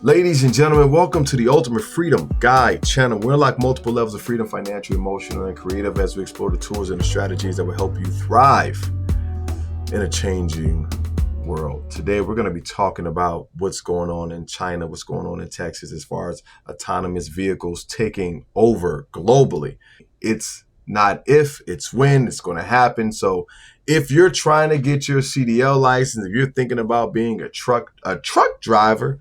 Ladies and gentlemen, welcome to the Ultimate Freedom Guide channel. We unlock multiple levels of freedom, financial, emotional, and creative as we explore the tools and the strategies that will help you thrive in a changing world. Today, we're going to be talking about what's going on in China, what's going on in Texas as far as autonomous vehicles taking over globally. It's not if, it's when it's going to happen. So if you're trying to get your CDL license, if you're thinking about being a truck driver,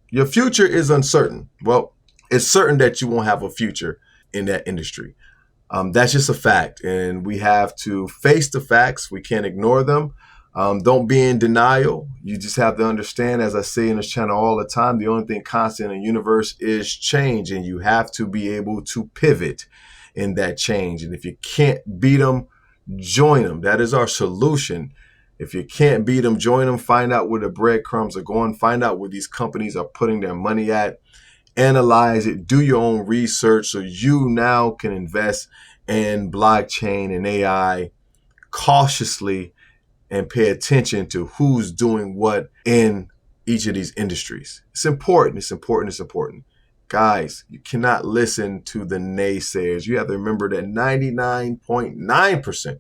your future is uncertain. Well, it's certain that you won't have a future in that industry. That's just a fact. And we have to face the facts. We can't ignore them. Don't be in denial. You just have to understand, as I say in this channel all the time, the only thing constant in the universe is change. And you have to be able to pivot in that change. And if you can't beat them, join them. That is our solution. If you can't beat them, join them. Find out where the breadcrumbs are going. Find out where these companies are putting their money at. Analyze it. Do your own research so you now can invest in blockchain and AI cautiously and pay attention to who's doing what in each of these industries. It's important. It's important. It's important. Guys, you cannot listen to the naysayers. You have to remember that 99.9%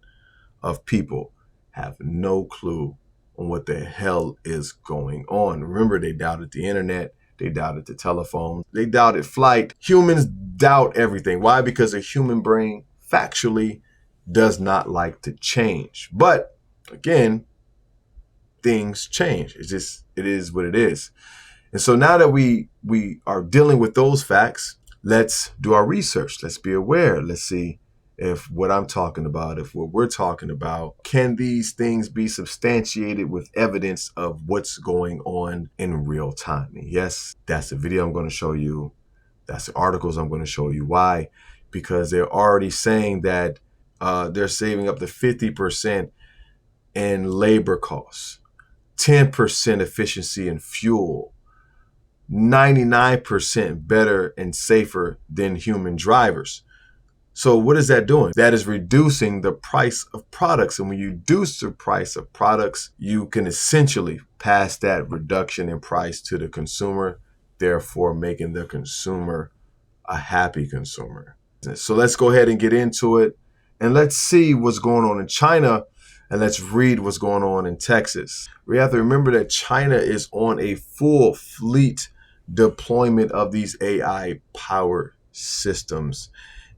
of people have no clue on what the hell is going on. Remember, they doubted the internet. They doubted the telephone. They doubted flight. Humans doubt everything. Why? Because a human brain factually does not like to change. But again, things change. It is what it is. And so now that we are dealing with those facts, let's do our research. Let's be aware. Let's see if what I'm talking about, if what we're talking about, can these things be substantiated with evidence of what's going on in real time? And yes, that's the video I'm going to show you. That's the articles I'm going to show you. Why? Because they're already saying that they're saving up to 50% in labor costs, 10% efficiency in fuel, 99% better and safer than human drivers. So what is that doing? That is reducing the price of products. And when you reduce the price of products, you can essentially pass that reduction in price to the consumer, therefore making the consumer a happy consumer. So let's go ahead and get into it. And let's see what's going on in China. And let's read what's going on in Texas. We have to remember that China is on a full fleet deployment of these AI powered systems.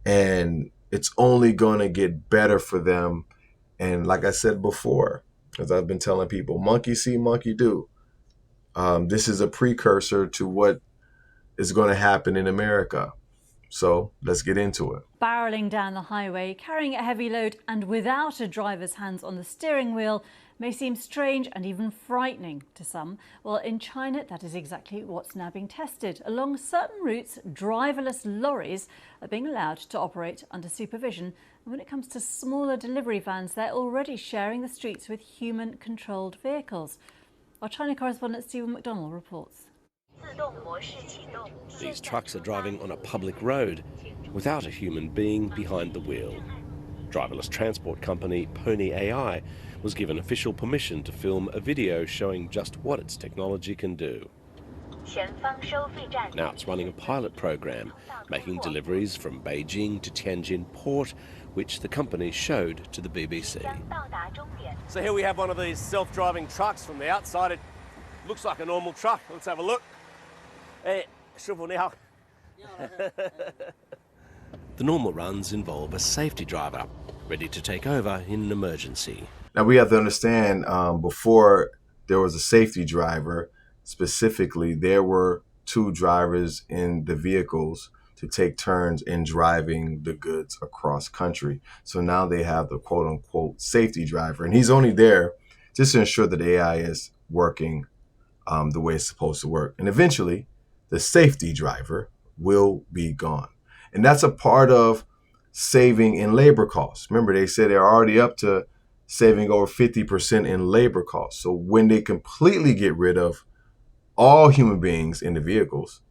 And it's only going to get better for them. And like I said before, as I've been telling people, monkey see, monkey do. This is a precursor to what is going to happen in America. So let's get into it. Barreling down the highway, carrying a heavy load and without a driver's hands on the steering wheel may seem strange and even frightening to some. Well, in China, that is exactly what's now being tested. Along certain routes, driverless lorries are being allowed to operate under supervision. And when it comes to smaller delivery vans, they're already sharing the streets with human-controlled vehicles. Our China correspondent Stephen McDonald reports. These trucks are driving on a public road without a human being behind the wheel. Driverless transport company Pony.ai was given official permission to film a video showing just what its technology can do. Now it's running a pilot program, making deliveries from Beijing to Tianjin port, which the company showed to the BBC. So here we have one of these self-driving trucks. From the outside it looks like a normal truck. Let's have a look. Hey, 师傅你好. The normal runs involve a safety driver, ready to take over in an emergency. Now we have to understand, before there was a safety driver, specifically, there were two drivers in the vehicles to take turns in driving the goods across country. So now they have the quote unquote safety driver, and he's only there just to ensure that the AI is working the way it's supposed to work. And eventually the safety driver will be gone. And that's a part of saving in labor costs. Remember, they said they're already up to saving over 50% in labor costs. So when they completely get rid of all human beings in the vehicles,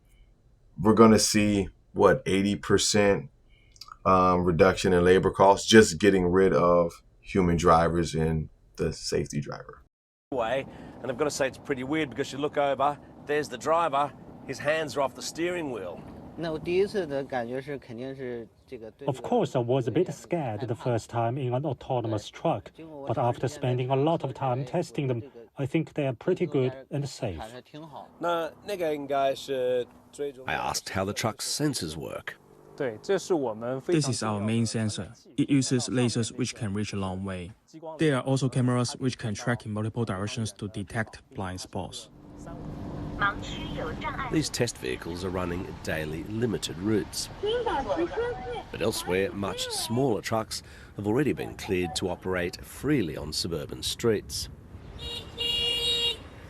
we're going to see, what, 80% reduction in labor costs, just getting rid of human drivers and the safety driver. And I've got to say it's pretty weird because you look over, there's the driver, His hands are off the steering wheel. Of course, I was a bit scared the first time in an autonomous truck, but after spending a lot of time testing them, I think they are pretty good and safe. I asked how the truck's sensors work. This is our main sensor. It uses lasers which can reach a long way. There are also cameras which can track in multiple directions to detect blind spots. These test vehicles are running daily limited routes. But elsewhere, much smaller trucks have already been cleared to operate freely on suburban streets.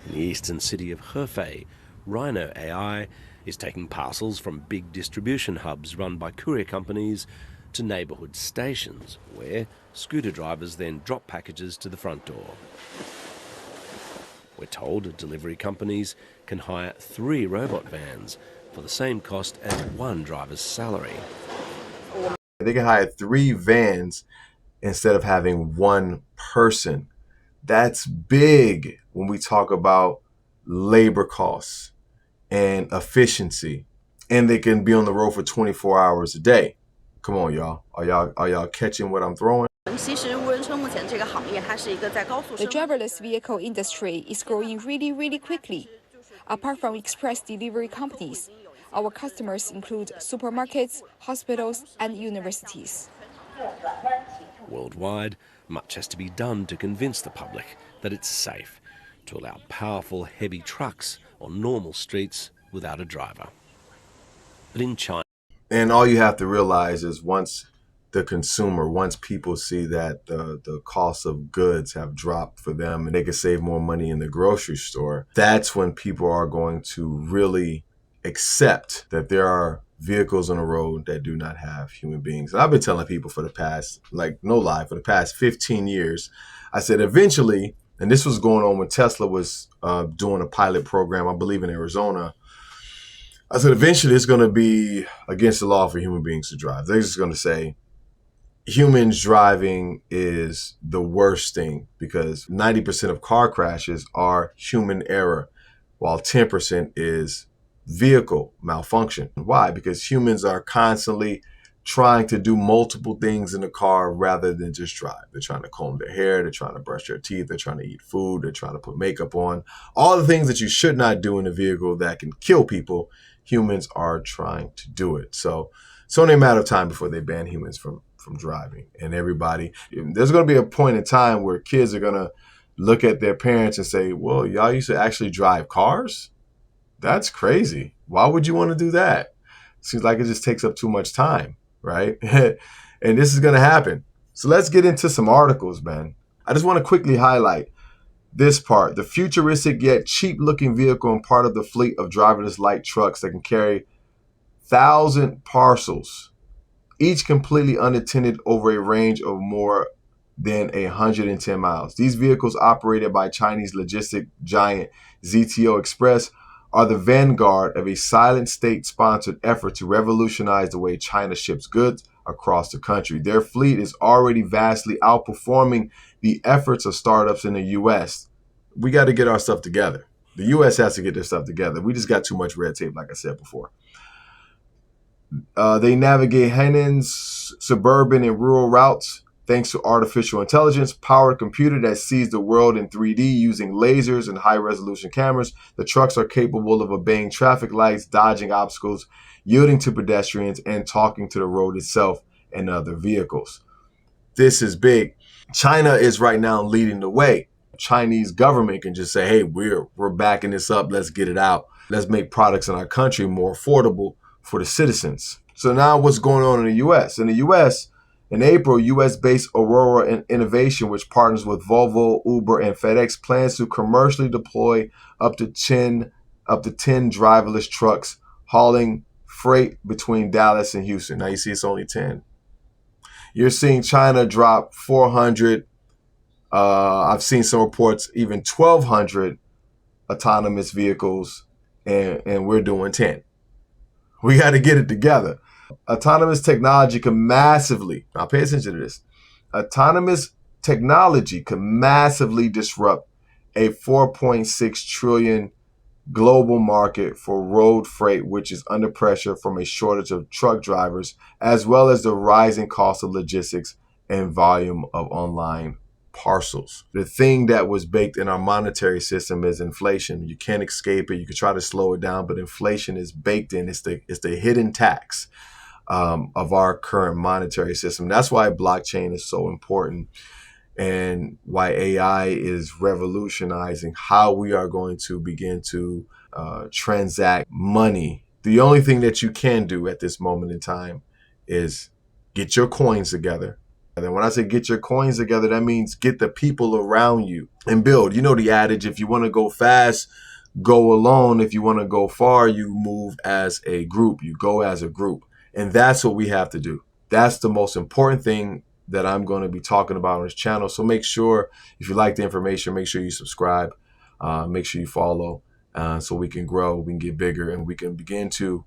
In the eastern city of Hefei, Rhino AI is taking parcels from big distribution hubs run by courier companies to neighbourhood stations, where scooter drivers then drop packages to the front door. We're told delivery companies can hire 3 robot vans for the same cost as 1 driver's salary. They can hire 3 vans instead of having 1 person. That's big when we talk about labor costs and efficiency. And they can be on the road for 24 hours a day. Come on, y'all. Are y'all catching what I'm throwing? The driverless vehicle industry is growing really quickly. Apart from express delivery companies, our customers include supermarkets, hospitals, and universities. Worldwide, much has to be done to convince the public that it's safe to allow powerful, heavy trucks on normal streets without a driver. But in China... And all you have to realize is once people see that the cost of goods have dropped for them and they can save more money in the grocery store, that's when people are going to really accept that there are vehicles on the road that do not have human beings. And I've been telling people for the past, for the past 15 years, I said eventually, and this was going on when Tesla was doing a pilot program, I believe in Arizona, I said eventually it's going to be against the law for human beings to drive. They're just going to say, humans driving is the worst thing because 90% of car crashes are human error, while 10% is vehicle malfunction. Why? Because humans are constantly trying to do multiple things in the car rather than just drive. They're trying to comb their hair, they're trying to brush their teeth, they're trying to eat food, they're trying to put makeup on. All the things that you should not do in a vehicle that can kill people, humans are trying to do it. So it's only a matter of time before they ban humans from driving. And everybody, there's going to be a point in time where kids are going to look at their parents and say, well, y'all used to actually drive cars? That's crazy. Why would you want to do that? Seems like it just takes up too much time, right? And this is going to happen. So let's get into some articles, man. I just want to quickly highlight this part. The futuristic yet cheap-looking vehicle and part of the fleet of driverless light trucks that can carry 1,000 parcels, each completely unattended over a range of more than 110 miles. These vehicles, operated by Chinese logistic giant ZTO Express, are the vanguard of a silent state-sponsored effort to revolutionize the way China ships goods across the country. Their fleet is already vastly outperforming the efforts of startups in the U.S. We got to get our stuff together. The U.S. has to get their stuff together. We just got too much red tape, like I said before. They navigate Hainan's suburban and rural routes thanks to artificial intelligence, powered computer that sees the world in 3D using lasers and high-resolution cameras. The trucks are capable of obeying traffic lights, dodging obstacles, yielding to pedestrians, and talking to the road itself and other vehicles. This is big. China is right now leading the way. Chinese government can just say, hey, we're backing this up. Let's get it out. Let's make products in our country more affordable for the citizens. So now what's going on in the U.S.? In the U.S., in April, U.S.-based Aurora Innovation, which partners with Volvo, Uber, and FedEx, plans to commercially deploy up to 10 driverless trucks hauling freight between Dallas and Houston. Now you see it's only 10. You're seeing China drop 400. I've seen some reports, even 1,200 autonomous vehicles, and we're doing 10. We got to get it together. Autonomous technology can massively, now pay attention to this, autonomous technology can massively disrupt a $4.6 trillion global market for road freight, which is under pressure from a shortage of truck drivers, as well as the rising cost of logistics and volume of online parcels. The thing that was baked in our monetary system is inflation. You can't escape it. You can try to slow it down, but inflation is baked in. It's the hidden tax of our current monetary system. That's why blockchain is so important, and why AI is revolutionizing how we are going to begin to transact money. The only thing that you can do at this moment in time is get your coins together. And then when I say get your coins together, that means get the people around you and build. You know the adage, if you want to go fast, go alone. If you want to go far, you move as a group. You go as a group. And that's what we have to do. That's the most important thing that I'm going to be talking about on this channel. So make sure, if you like the information, make sure you subscribe, make sure you follow, so we can grow, we can get bigger, and we can begin to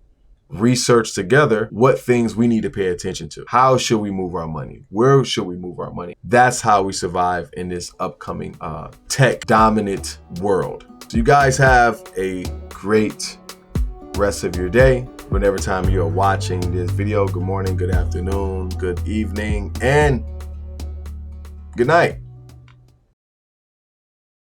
research together what things we need to pay attention to. How should we move our money? Where should we move our money? That's how we survive in this upcoming tech dominant world. So you guys have a great rest of your day. Whenever time you're watching this video, good morning, good afternoon, good evening, and good night.